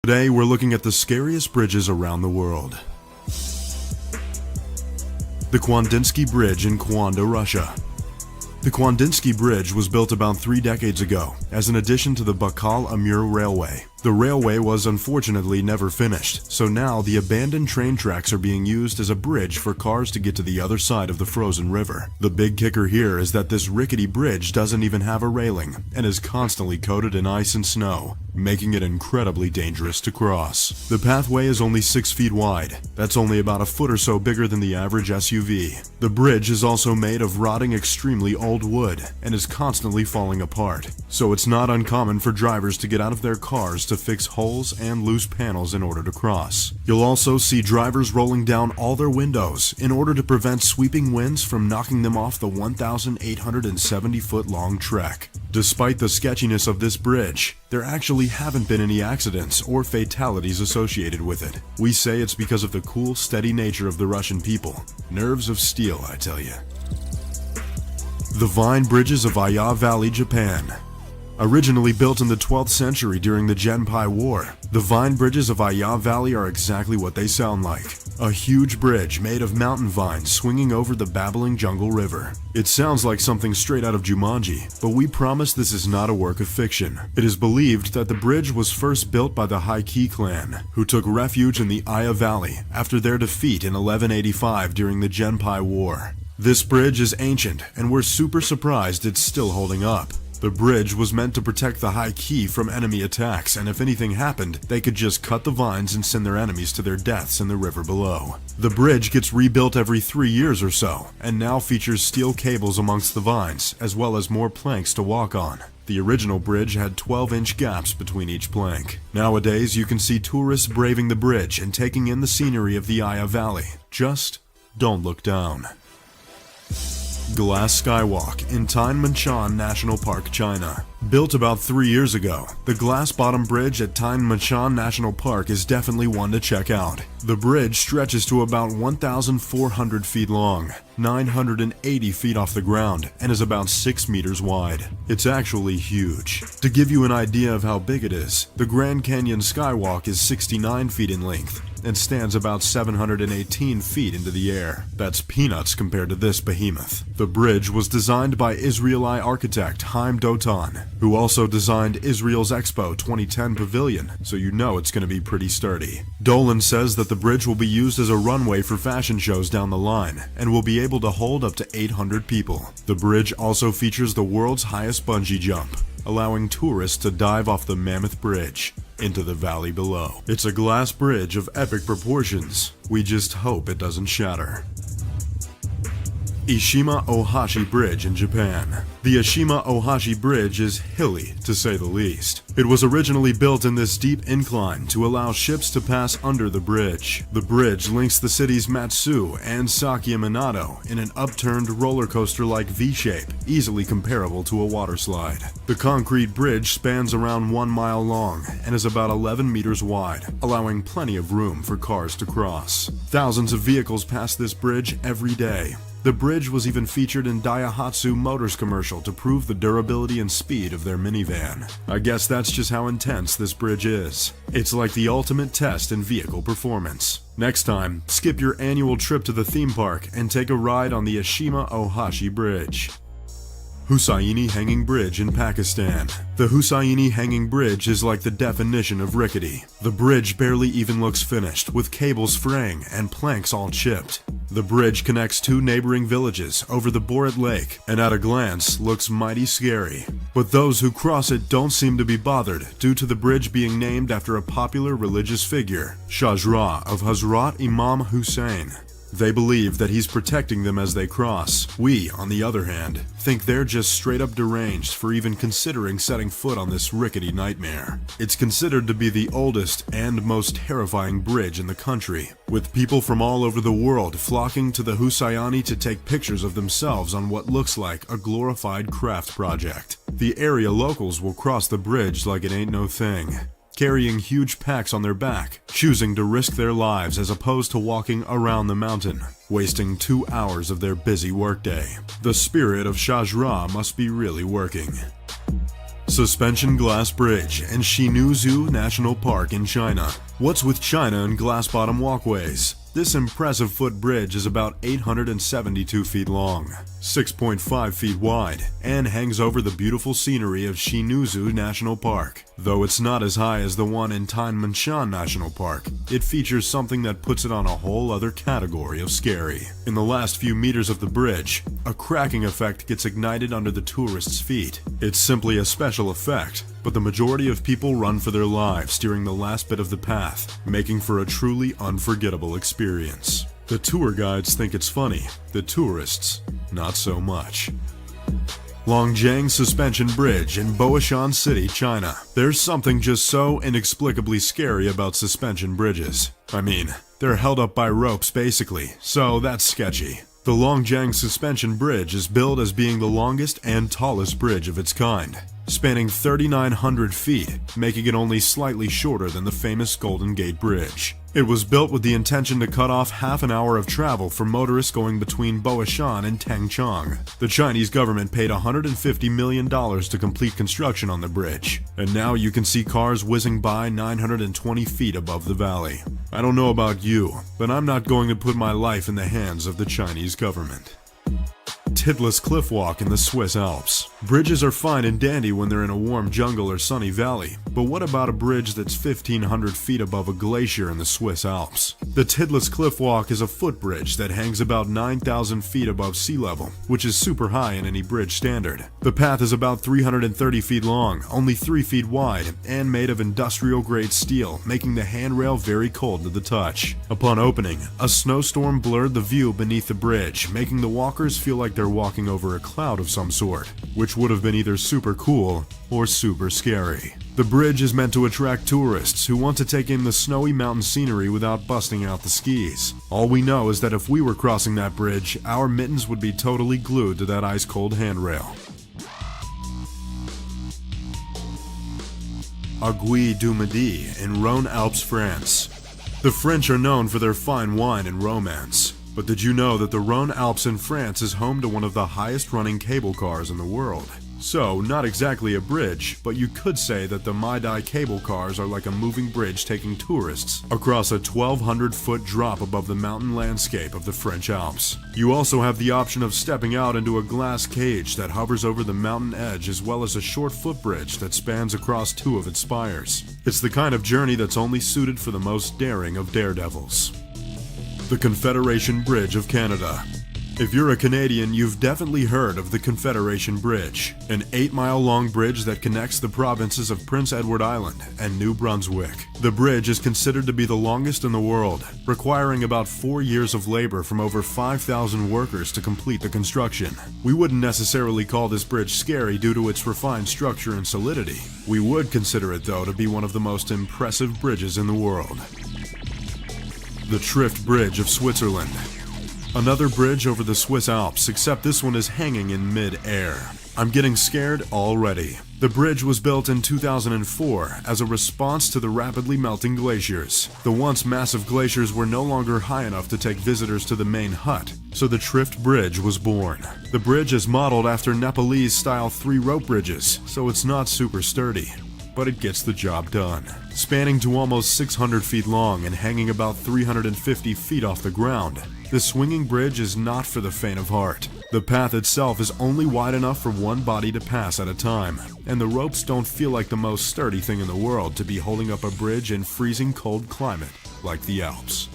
Today we're looking at the scariest bridges around the world. The KUANDINSKY Bridge in Kwanda, Russia. The KUANDINSKY Bridge was built about 3 decades ago as an addition to the Baikal-Amur Railway. The railway was unfortunately never finished, so now the abandoned train tracks are being used as a bridge for cars to get to the other side of the frozen river. The big kicker here is that this rickety bridge doesn't even have a railing and is constantly coated in ice and snow, making it incredibly dangerous to cross. The pathway is only 6 feet wide. That's only about a foot or so bigger than the average SUV. The bridge is also made of rotting extremely old wood and is constantly falling apart, so it's not uncommon for drivers to get out of their cars to fix holes and loose panels in order to cross. You'll also see drivers rolling down all their windows in order to prevent sweeping winds from knocking them off the 1,870-foot long trek. Despite the sketchiness of this bridge, there actually haven't been any accidents or fatalities associated with it. We say it's because of the cool, steady nature of the Russian people. Nerves of steel, I tell you. The Vine Bridges of Aya Valley, Japan. Originally built in the 12th century during the Genpei War, the Vine Bridges of Aya Valley are exactly what they sound like. A huge bridge made of mountain vines swinging over the babbling jungle river. It sounds like something straight out of Jumanji, but we promise this is not a work of fiction. It is believed that the bridge was first built by the Haiki clan, who took refuge in the Aya Valley after their defeat in 1185 during the Genpei War. This bridge is ancient, and we're super surprised it's still holding up. The bridge was meant to protect the Haiki from enemy attacks, and if anything happened, they could just cut the vines and send their enemies to their deaths in the river below. The bridge gets rebuilt every 3 years or so, and now features steel cables amongst the vines, as well as more planks to walk on. The original bridge had 12-inch gaps between each plank. Nowadays, you can see tourists braving the bridge and taking in the scenery of the Aya Valley. Just don't look down. Glass Skywalk in Tianmenchon National Park, China. Built about 3 years ago, the glass-bottom bridge at Tianmenchon National Park is definitely one to check out. The bridge stretches to about 1,400 feet long, 980 feet off the ground, and is about 6 meters wide. It's actually huge. To give you an idea of how big it is, the Grand Canyon Skywalk is 69 feet in length and stands about 718 feet into the air. That's peanuts compared to this behemoth. The bridge was designed by Israeli architect Haim Dotan, who also designed Israel's Expo 2010 pavilion, so you know it's going to be pretty sturdy. Dolan says that the bridge will be used as a runway for fashion shows down the line and will be able to hold up to 800 people. The bridge also features the world's highest bungee jump, allowing tourists to dive off the mammoth bridge into the valley below. It's a glass bridge of epic proportions. We just hope it doesn't shatter. ESHIMA OHASHI Bridge in Japan. The ESHIMA OHASHI Bridge is hilly, to say the least. It was originally built in this steep incline to allow ships to pass under the bridge. The bridge links the cities Matsu and Sakya Minato in an upturned roller coaster-like V-shape, easily comparable to a water slide. The concrete bridge spans around 1 mile long and is about 11 meters wide, allowing plenty of room for cars to cross. Thousands of vehicles pass this bridge every day. The bridge was even featured in Daihatsu Motors commercial to prove the durability and speed of their minivan. I guess that's just how intense this bridge is. It's like the ultimate test in vehicle performance. Next time, skip your annual trip to the theme park and take a ride on the ESHIMA OHASHI Bridge. HUSSAINI Hanging Bridge in Pakistan. The HUSSAINI Hanging Bridge is like the definition of rickety. The bridge barely even looks finished, with cables fraying and planks all chipped. The bridge connects 2 neighboring villages over the Borat Lake and at a glance looks mighty scary. But those who cross it don't seem to be bothered due to the bridge being named after a popular religious figure, Shahjara of Hazrat Imam Hussein. They believe that he's protecting them as they cross. We, on the other hand, think they're just straight up deranged for even considering setting foot on this rickety nightmare. It's considered to be the oldest and most terrifying bridge in the country, with people from all over the world flocking to the HUSSAINI to take pictures of themselves on what looks like a glorified craft project. The area locals will cross the bridge like it ain't no thing, carrying huge packs on their back, choosing to risk their lives as opposed to walking around the mountain, wasting 2 hours of their busy workday. The spirit of Shahjara must be really working. Suspension Glass Bridge in Shinuzu National Park in China. What's with China and glass-bottom walkways? This impressive footbridge is about 872 feet long, 6.5 feet wide, and hangs over the beautiful scenery of Shinuzu National Park. Though it's not as high as the one in Tianmenshan National Park, it features something that puts it on a whole other category of scary. In the last few meters of the bridge, a cracking effect gets ignited under the tourists' feet. It's simply a special effect, but the majority of people run for their lives during the last bit of the path, making for a truly unforgettable experience. The tour guides think it's funny, the tourists, not so much. Longjiang Suspension Bridge in Boashan City, China. There's something just so inexplicably scary about suspension bridges. I mean, they're held up by ropes basically, so that's sketchy. The Longjiang Suspension Bridge is billed as being the longest and tallest bridge of its kind, spanning 3,900 feet, making it only slightly shorter than the famous Golden Gate Bridge. It was built with the intention to cut off half an hour of travel for motorists going between Boashan and Tangchong. The Chinese government paid $150 million to complete construction on the bridge, and now you can see cars whizzing by 920 feet above the valley. I don't know about you, but I'm not going to put my life in the hands of the Chinese government. TITLIS cliff walk in the Swiss Alps. Bridges are fine and dandy when they're in a warm jungle or sunny valley, but what about a bridge that's 1,500 feet above a glacier in the Swiss Alps? The TITLIS cliff walk is a footbridge that hangs about 9,000 feet above sea level, which is super high in any bridge standard. The path is about 330 feet long, only 3 feet wide, and made of industrial-grade steel, making the handrail very cold to the touch. Upon opening, a snowstorm blurred the view beneath the bridge, making the walkers feel like they're walking over a cloud of some sort, which would have been either super cool or super scary. The bridge is meant to attract tourists who want to take in the snowy mountain scenery without busting out the skis. All we know is that if we were crossing that bridge, our mittens would be totally glued to that ice-cold handrail. Aiguille du Midi in Rhône Alps, France. The French are known for their fine wine and romance. But did you know that the Rhône Alps in France is home to one of the highest running cable cars in the world? So, not exactly a bridge, but you could say that the MIDI cable cars are like a moving bridge taking tourists across a 1,200-foot drop above the mountain landscape of the French Alps. You also have the option of stepping out into a glass cage that hovers over the mountain edge, as well as a short footbridge that spans across 2 of its spires. It's the kind of journey that's only suited for the most daring of daredevils. The Confederation Bridge of Canada. If you're a Canadian, you've definitely heard of the Confederation Bridge, an 8-mile-long bridge that connects the provinces of Prince Edward Island and New Brunswick. The bridge is considered to be the longest in the world, requiring about 4 years of labor from over 5,000 workers to complete the construction. We wouldn't necessarily call this bridge scary due to its refined structure and solidity. We would consider it, though, to be one of the most impressive bridges in the world. The TRIFT Bridge of Switzerland. Another bridge over the Swiss Alps, except this one is hanging in mid-air. I'm getting scared already. The bridge was built in 2004 as a response to the rapidly melting glaciers. The once massive glaciers were no longer high enough to take visitors to the main hut, so the TRIFT Bridge was born. The bridge is modeled after Nepalese-style 3-rope bridges, so it's not super sturdy, but it gets the job done. Spanning to almost 600 feet long and hanging about 350 feet off the ground, the swinging bridge is not for the faint of heart. The path itself is only wide enough for one body to pass at a time, and the ropes don't feel like the most sturdy thing in the world to be holding up a bridge in freezing cold climate like the Alps.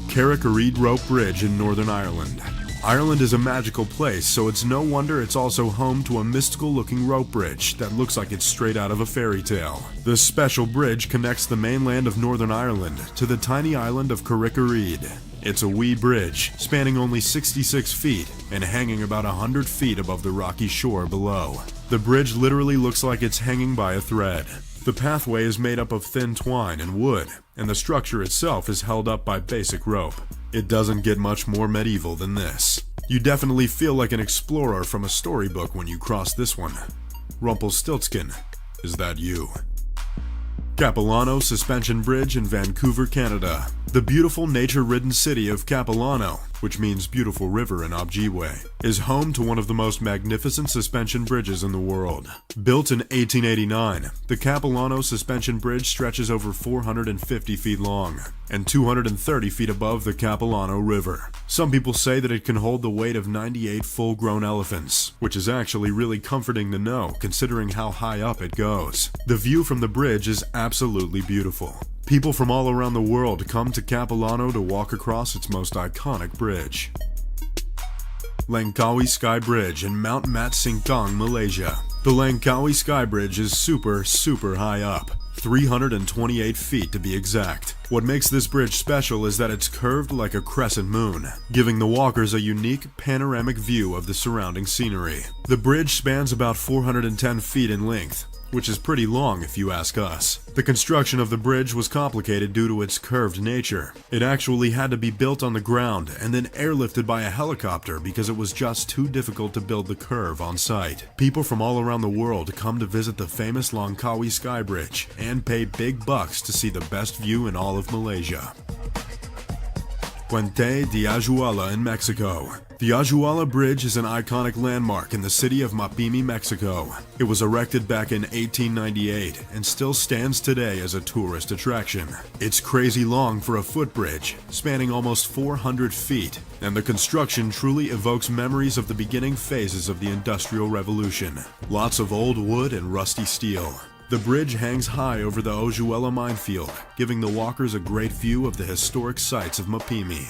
CARRICKAREDE Rope Bridge in Northern Ireland. Ireland is a magical place, so it's no wonder it's also home to a mystical-looking rope bridge that looks like it's straight out of a fairy tale. This special bridge connects the mainland of Northern Ireland to the tiny island of Carrickarede. It's a wee bridge, spanning only 66 feet and hanging about 100 feet above the rocky shore below. The bridge literally looks like it's hanging by a thread. The pathway is made up of thin twine and wood, and the structure itself is held up by basic rope. It doesn't get much more medieval than this. You definitely feel like an explorer from a storybook when you cross this one. Rumpelstiltskin, is that you? Capilano Suspension Bridge in Vancouver, Canada. The beautiful nature-ridden city of Capilano, which means beautiful river in Ojibwe, is home to one of the most magnificent suspension bridges in the world. Built in 1889, the Capilano suspension bridge stretches over 450 feet long and 230 feet above the Capilano River. Some people say that it can hold the weight of 98 full-grown elephants, which is actually really comforting to know considering how high up it goes. The view from the bridge is absolutely beautiful. People from all around the world come to Capilano to walk across its most iconic bridge. Langkawi Sky Bridge in Mount Mat Singkang, Malaysia. The Langkawi Sky Bridge is super high up, 328 feet to be exact. What makes this bridge special is that it's curved like a crescent moon, giving the walkers a unique panoramic view of the surrounding scenery. The bridge spans about 410 feet in length, which is pretty long if you ask us. The construction of the bridge was complicated due to its curved nature. It actually had to be built on the ground and then airlifted by a helicopter because it was just too difficult to build the curve on site. People from all around the world come to visit the famous Langkawi Sky Bridge and pay big bucks to see the best view in all of Malaysia. Puente de OJUELA in Mexico. The OJUELA Bridge is an iconic landmark in the city of Mapimi, Mexico. It was erected back in 1898 and still stands today as a tourist attraction. It's crazy long for a footbridge, spanning almost 400 feet, and the construction truly evokes memories of the beginning phases of the Industrial Revolution. Lots of old wood and rusty steel. The bridge hangs high over the OJUELA minefield, giving the walkers a great view of the historic sites of Mapimi.